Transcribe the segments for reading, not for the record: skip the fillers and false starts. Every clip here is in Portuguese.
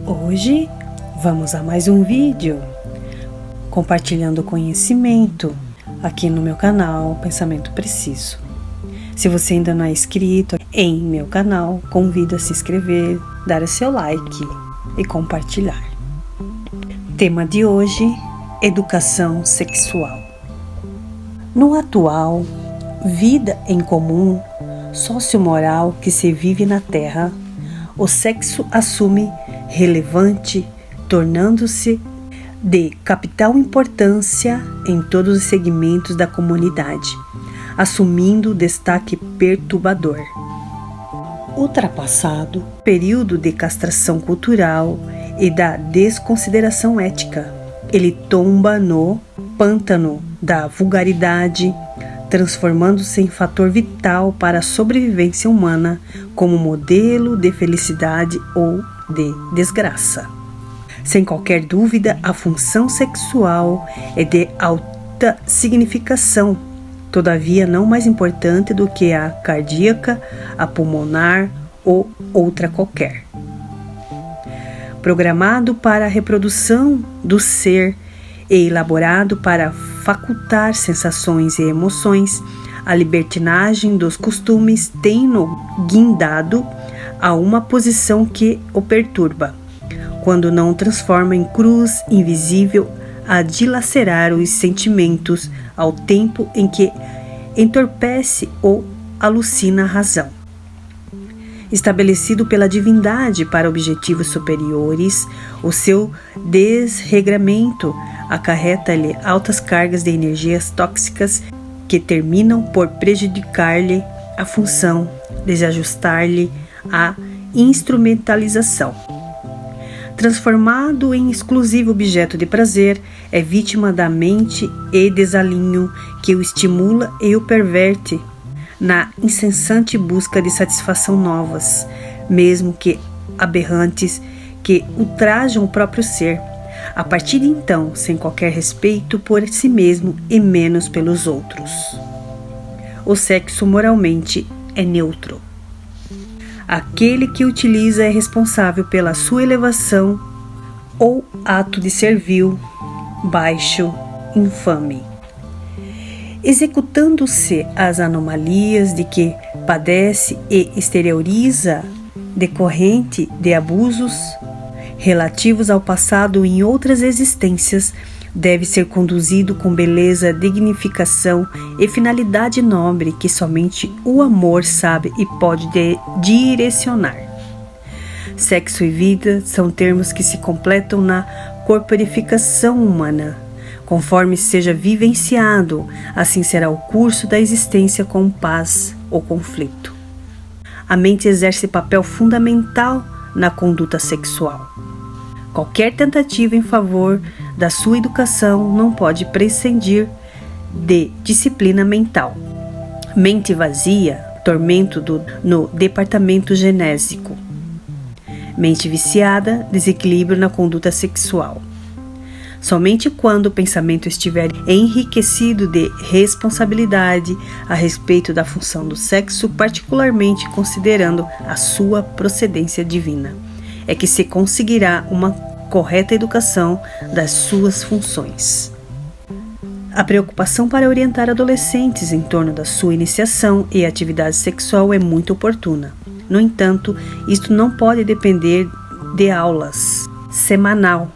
Hoje vamos a mais um vídeo compartilhando conhecimento aqui no meu canal Pensamento Preciso. Se você ainda não é inscrito em meu canal, convido a se inscrever, dar o seu like e compartilhar. Tema de hoje: educação sexual. No atual vida em comum sociomoral que se vive na Terra, o sexo assume relevante, tornando-se de capital importância em todos os segmentos da comunidade, assumindo destaque perturbador. Ultrapassado o período de castração cultural e da desconsideração ética, ele tomba no pântano da vulgaridade, transformando-se em fator vital para a sobrevivência humana como modelo de felicidade ou de desgraça. Sem qualquer dúvida, a função sexual é de alta significação, todavia não mais importante do que a cardíaca, a pulmonar ou outra qualquer. Programado para a reprodução do ser e elaborado para facultar sensações e emoções, a libertinagem dos costumes tem-no guindado a uma posição que o perturba, quando não transforma em cruz invisível a dilacerar os sentimentos ao tempo em que entorpece ou alucina a razão. Estabelecido pela divindade para objetivos superiores, o seu desregramento acarreta-lhe altas cargas de energias tóxicas que terminam por prejudicar-lhe a função, desajustar-lhe a instrumentalização. Transformado em exclusivo objeto de prazer, é vítima da mente e desalinho que o estimula e o perverte na incessante busca de satisfação novas, mesmo que aberrantes, que ultrajam o próprio ser, a partir de então, sem qualquer respeito por si mesmo e menos pelos outros. O sexo moralmente é neutro. Aquele que utiliza é responsável pela sua elevação ou ato de servil, baixo, infame. Executando-se as anomalias de que padece e exterioriza decorrente de abusos relativos ao passado em outras existências, deve ser conduzido com beleza, dignificação e finalidade nobre que somente o amor sabe e pode direcionar. Sexo e vida são termos que se completam na corporificação humana. Conforme seja vivenciado, assim será o curso da existência com paz ou conflito. A mente exerce papel fundamental na conduta sexual. Qualquer tentativa em favor da sua educação não pode prescindir de disciplina mental. Mente vazia, tormento no departamento genésico. Mente viciada, desequilíbrio na conduta sexual. Somente quando o pensamento estiver enriquecido de responsabilidade a respeito da função do sexo, particularmente considerando a sua procedência divina, é que se conseguirá uma correta educação das suas funções. A preocupação para orientar adolescentes em torno da sua iniciação e atividade sexual é muito oportuna. No entanto, isto não pode depender de aulas semanal,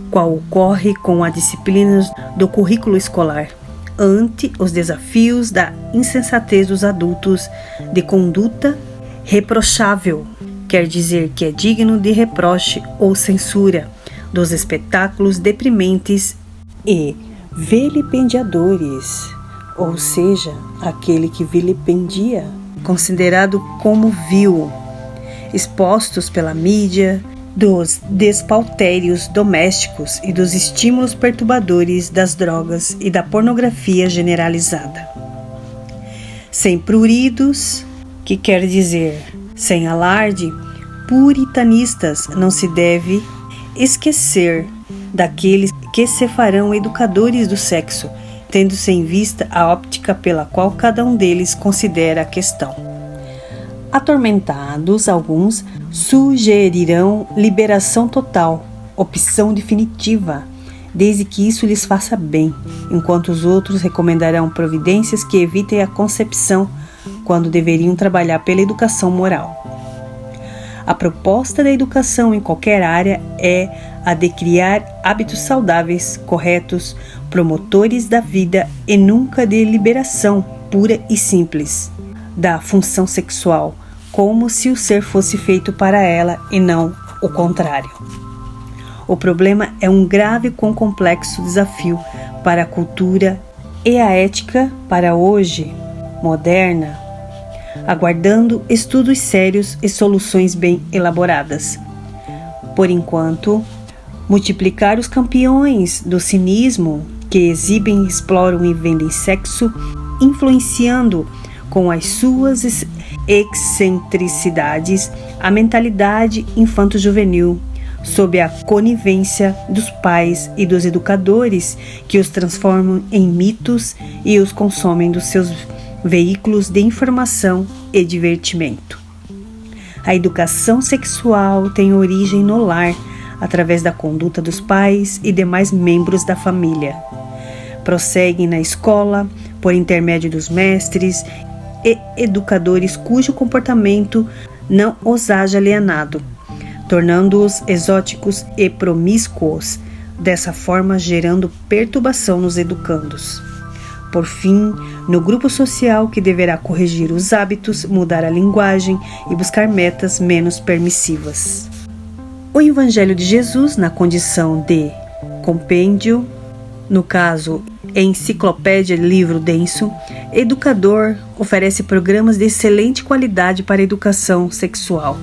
qual ocorre com a disciplina do currículo escolar, ante os desafios da insensatez dos adultos, de conduta reprochável, quer dizer que é digno de reproche ou censura, dos espetáculos deprimentes e vilipendiadores, ou seja, aquele que vilipendia, considerado como vil, expostos pela mídia, dos despautérios domésticos e dos estímulos perturbadores das drogas e da pornografia generalizada. Sem pruridos, que quer dizer sem alarde, puritanistas, não se deve esquecer daqueles que se farão educadores do sexo, tendo-se em vista a óptica pela qual cada um deles considera a questão. Atormentados, alguns sugerirão liberação total, opção definitiva, desde que isso lhes faça bem, enquanto os outros recomendarão providências que evitem a concepção, quando deveriam trabalhar pela educação moral. A proposta da educação em qualquer área é a de criar hábitos saudáveis, corretos, promotores da vida e nunca de liberação pura e simples da função sexual, como se o ser fosse feito para ela e não o contrário. O problema é um grave e complexo desafio para a cultura e a ética para hoje, moderna, aguardando estudos sérios e soluções bem elaboradas. Por enquanto, multiplicar os campeões do cinismo que exibem, exploram e vendem sexo, influenciando com as suas excentricidades a mentalidade infanto-juvenil, sob a conivência dos pais e dos educadores que os transformam em mitos e os consomem dos seus veículos de informação e divertimento. A educação sexual tem origem no lar, através da conduta dos pais e demais membros da família. Prosseguem na escola, por intermédio dos mestres e educadores cujo comportamento não os haja alienado, tornando-os exóticos e promíscuos, dessa forma gerando perturbação nos educandos. Por fim, no grupo social que deverá corrigir os hábitos, mudar a linguagem e buscar metas menos permissivas. O Evangelho de Jesus, na condição de compêndio, no caso, enciclopédia, livro denso, educador, oferece programas de excelente qualidade para a educação sexual,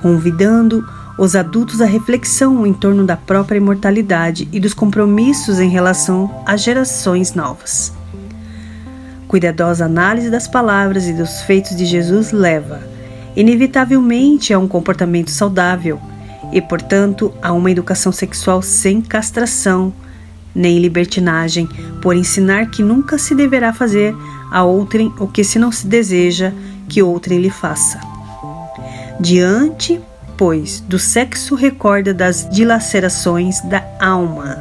convidando os adultos à reflexão em torno da própria imortalidade e dos compromissos em relação às gerações novas. Cuidadosa análise das palavras e dos feitos de Jesus leva, inevitavelmente, a um comportamento saudável e, portanto, a uma educação sexual sem castração nem libertinagem, por ensinar que nunca se deverá fazer a outrem o que se não se deseja que outrem lhe faça. Diante, pois, do sexo recorda das dilacerações da alma,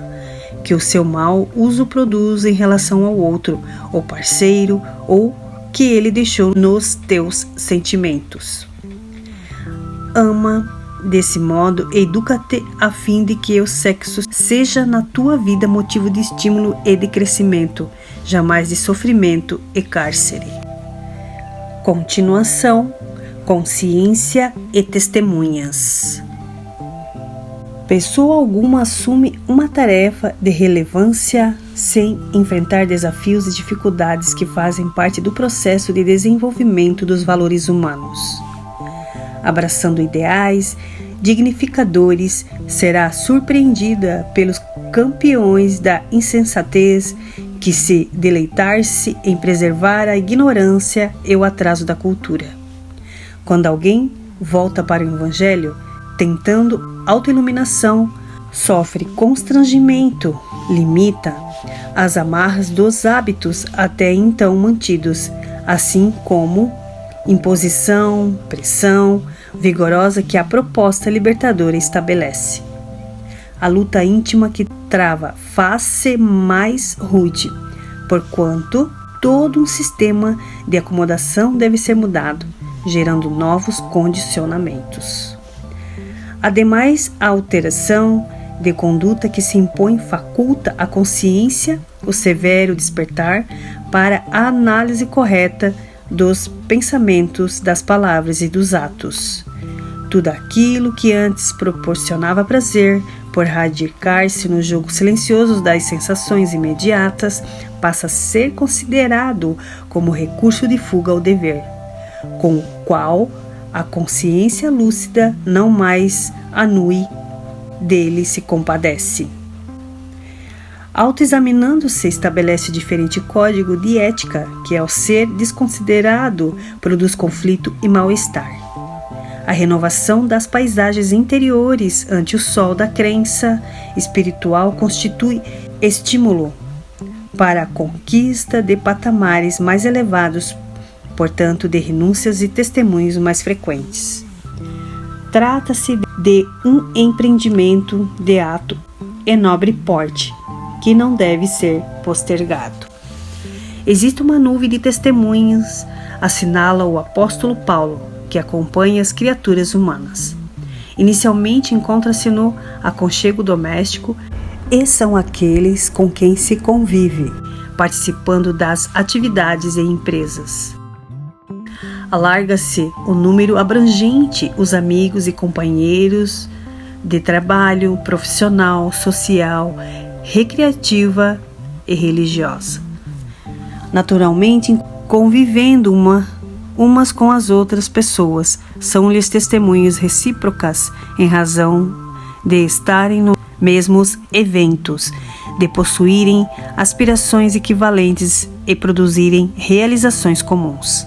que o seu mau uso produz em relação ao outro, ou parceiro, ou que ele deixou nos teus sentimentos. Ama, desse modo, educa-te a fim de que o sexo seja na tua vida motivo de estímulo e de crescimento, jamais de sofrimento e cárcere. Continuação, consciência e testemunhas. Pessoa alguma assume uma tarefa de relevância sem enfrentar desafios e dificuldades que fazem parte do processo de desenvolvimento dos valores humanos. Abraçando ideais dignificadores, será surpreendida pelos campeões da insensatez que se deleitar-se em preservar a ignorância e o atraso da cultura. Quando alguém volta para o Evangelho, tentando autoiluminação, sofre constrangimento, limita as amarras dos hábitos até então mantidos, assim como imposição, pressão vigorosa que a proposta libertadora estabelece. A luta íntima que trava faz-se mais rude, porquanto todo um sistema de acomodação deve ser mudado, gerando novos condicionamentos. Ademais, a alteração de conduta que se impõe faculta à consciência o severo despertar para a análise correta dos pensamentos, das palavras e dos atos. Tudo aquilo que antes proporcionava prazer, por radicar-se no jogo silencioso das sensações imediatas, passa a ser considerado como recurso de fuga ao dever, com o qual a consciência lúcida não mais anui, dele se compadece. Autoexaminando-se, estabelece diferente código de ética que, ao ser desconsiderado, produz conflito e mal-estar. A renovação das paisagens interiores ante o sol da crença espiritual constitui estímulo para a conquista de patamares mais elevados portanto, de renúncias e testemunhos mais frequentes. Trata-se de um empreendimento de ato e nobre porte, que não deve ser postergado. Existe uma nuvem de testemunhas, assinala o apóstolo Paulo, que acompanha as criaturas humanas. Inicialmente encontra-se no aconchego doméstico e são aqueles com quem se convive, participando das atividades e empresas. Alarga-se o número abrangente, os amigos e companheiros de trabalho, profissional, social, recreativa e religiosa. Naturalmente, convivendo umas com as outras pessoas, são-lhes testemunhas recíprocas em razão de estarem nos mesmos eventos, de possuírem aspirações equivalentes e produzirem realizações comuns.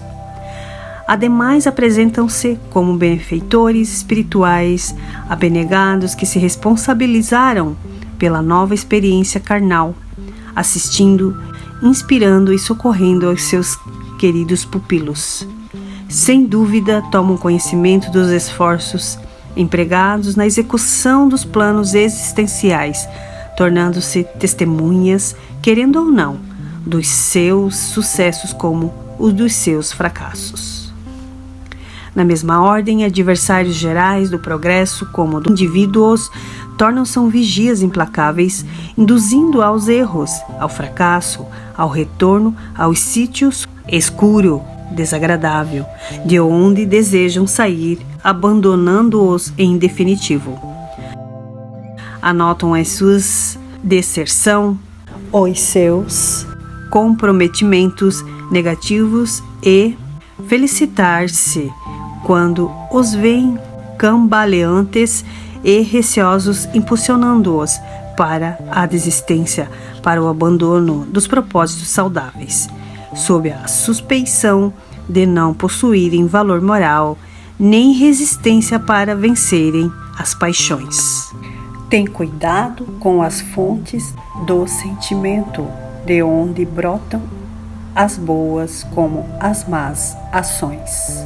Ademais, apresentam-se como benfeitores espirituais, abnegados que se responsabilizaram pela nova experiência carnal, assistindo, inspirando e socorrendo aos seus queridos pupilos. Sem dúvida, tomam conhecimento dos esforços empregados na execução dos planos existenciais, tornando-se testemunhas, querendo ou não, dos seus sucessos como os dos seus fracassos. Na mesma ordem, adversários gerais do progresso, como dos indivíduos, tornam-se vigias implacáveis, induzindo aos erros, ao fracasso, ao retorno aos sítios escuro, desagradável, de onde desejam sair, abandonando-os em definitivo. Anotam as suas deserção, os seus comprometimentos negativos e felicitar-se quando os veem cambaleantes e receosos, impulsionando-os para a desistência, para o abandono dos propósitos saudáveis, sob a suspeição de não possuírem valor moral nem resistência para vencerem as paixões. Tem cuidado com as fontes do sentimento, de onde brotam as boas como as más ações.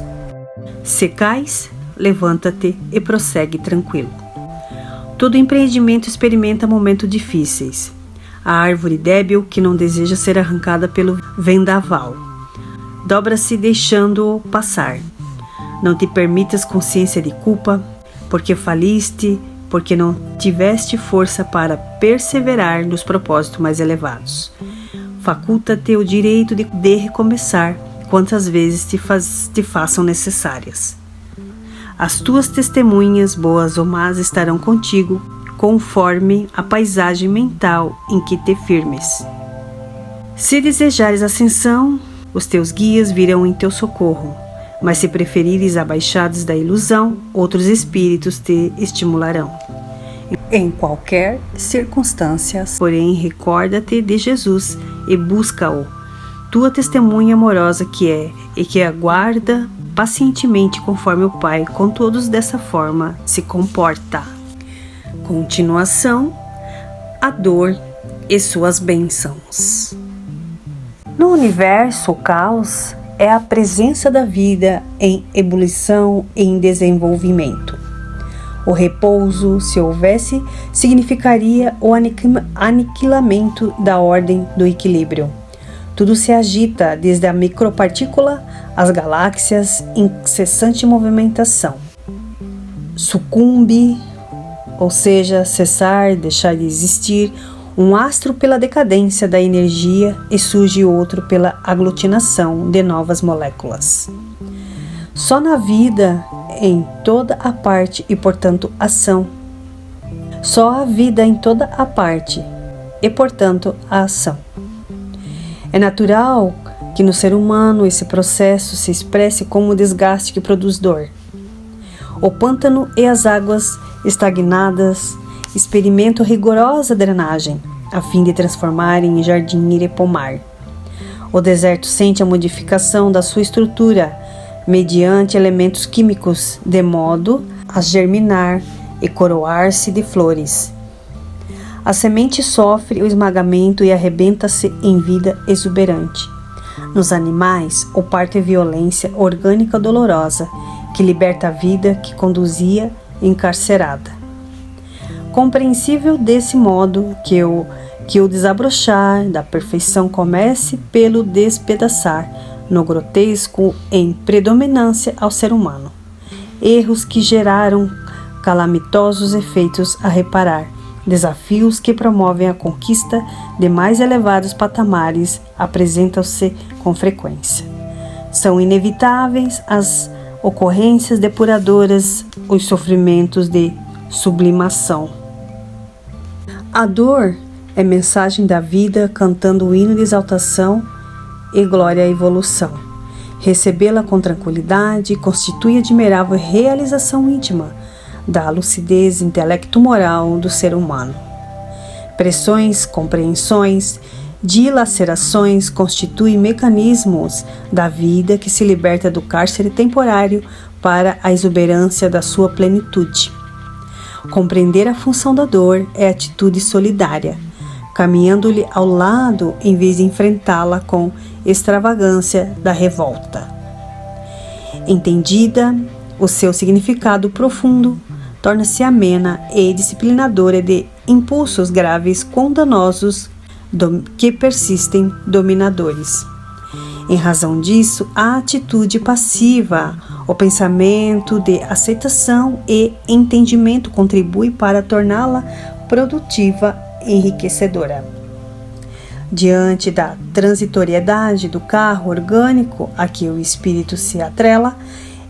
Se cais, levanta-te e prossegue tranquilo. Todo empreendimento experimenta momentos difíceis. A árvore débil que não deseja ser arrancada pelo vendaval dobra-se deixando-o passar. Não te permitas consciência de culpa, porque faliste, porque não tiveste força para perseverar nos propósitos mais elevados. Faculta-te o direito de recomeçar quantas vezes te façam necessárias. As tuas testemunhas, boas ou más, estarão contigo, conforme a paisagem mental em que te firmes. Se desejares ascensão, os teus guias virão em teu socorro, mas se preferires abaixados da ilusão, outros espíritos te estimularão. Em qualquer circunstância, porém, recorda-te de Jesus e busca-o, tua testemunha amorosa que é e que aguarda pacientemente conforme o Pai com todos dessa forma se comporta. Continuação, a dor e suas bênçãos. No universo, o caos é a presença da vida em ebulição e em desenvolvimento. O repouso, se houvesse, significaria o aniquilamento da ordem do equilíbrio. Tudo se agita, desde a micropartícula às galáxias, em incessante movimentação. Sucumbe, ou seja, cessar, deixar de existir, um astro pela decadência da energia e surge outro pela aglutinação de novas moléculas. Só na vida, em toda a parte e, portanto, ação. Só a vida em toda a parte e, portanto, a ação. É natural que no ser humano esse processo se expresse como desgaste que produz dor. O pântano e as águas estagnadas experimentam rigorosa drenagem, a fim de transformarem em jardim e pomar. O deserto sente a modificação da sua estrutura mediante elementos químicos, de modo a germinar e coroar-se de flores. A semente sofre o esmagamento e arrebenta-se em vida exuberante. Nos animais, o parto é violência orgânica dolorosa que liberta a vida que conduzia encarcerada. Compreensível desse modo que o desabrochar da perfeição comece pelo despedaçar, no grotesco em predominância ao ser humano. Erros que geraram calamitosos efeitos a reparar, desafios que promovem a conquista de mais elevados patamares apresentam-se com frequência. São inevitáveis as ocorrências depuradoras, os sofrimentos de sublimação. A dor é mensagem da vida cantando o hino de exaltação e glória à evolução. Recebê-la com tranquilidade constitui admirável realização íntima da lucidez intelecto-moral do ser humano. Pressões, compreensões, dilacerações constituem mecanismos da vida que se liberta do cárcere temporário para a exuberância da sua plenitude. Compreender a função da dor é atitude solidária, caminhando-lhe ao lado em vez de enfrentá-la com extravagância da revolta. Entendida, o seu significado profundo torna-se amena e disciplinadora de impulsos graves quão danosos que persistem dominadores. Em razão disso, a atitude passiva, o pensamento de aceitação e entendimento contribui para torná-la produtiva e enriquecedora. Diante da transitoriedade do carro orgânico a que o espírito se atrela,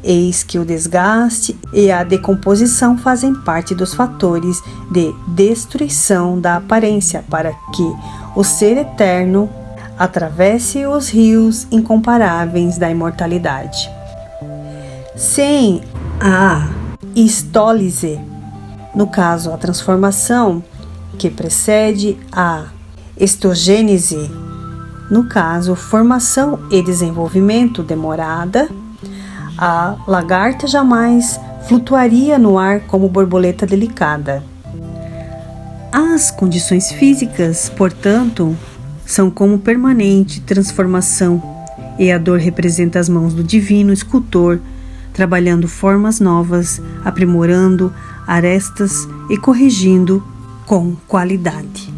eis que o desgaste e a decomposição fazem parte dos fatores de destruição da aparência para que o ser eterno atravesse os rios incomparáveis da imortalidade. Sem a histólise, no caso a transformação que precede a estogênese, no caso formação e desenvolvimento demorada, a lagarta jamais flutuaria no ar como borboleta delicada. As condições físicas, portanto, são como permanente transformação, e a dor representa as mãos do divino escultor, trabalhando formas novas, aprimorando arestas e corrigindo com qualidade.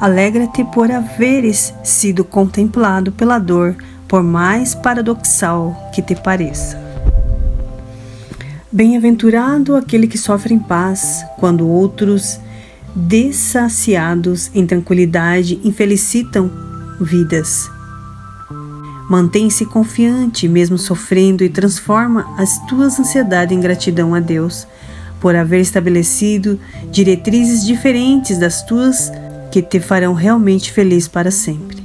Alegra-te por haveres sido contemplado pela dor, por mais paradoxal que te pareça. Bem-aventurado aquele que sofre em paz, quando outros, dessaciados em tranquilidade, infelicitam vidas. Mantém-se confiante, mesmo sofrendo, e transforma as tuas ansiedades em gratidão a Deus, por haver estabelecido diretrizes diferentes das tuas que te farão realmente feliz para sempre.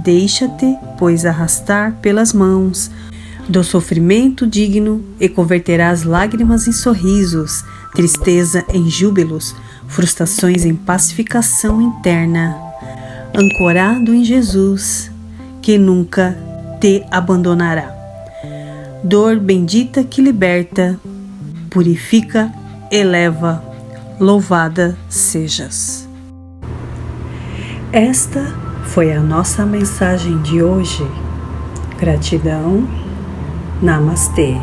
Deixa-te, pois, arrastar pelas mãos do sofrimento digno e converterás lágrimas em sorrisos, tristeza em júbilos, frustrações em pacificação interna, ancorado em Jesus, que nunca te abandonará. Dor bendita que liberta, purifica, eleva, louvada sejas. Esta foi a nossa mensagem de hoje. Gratidão. Namastê.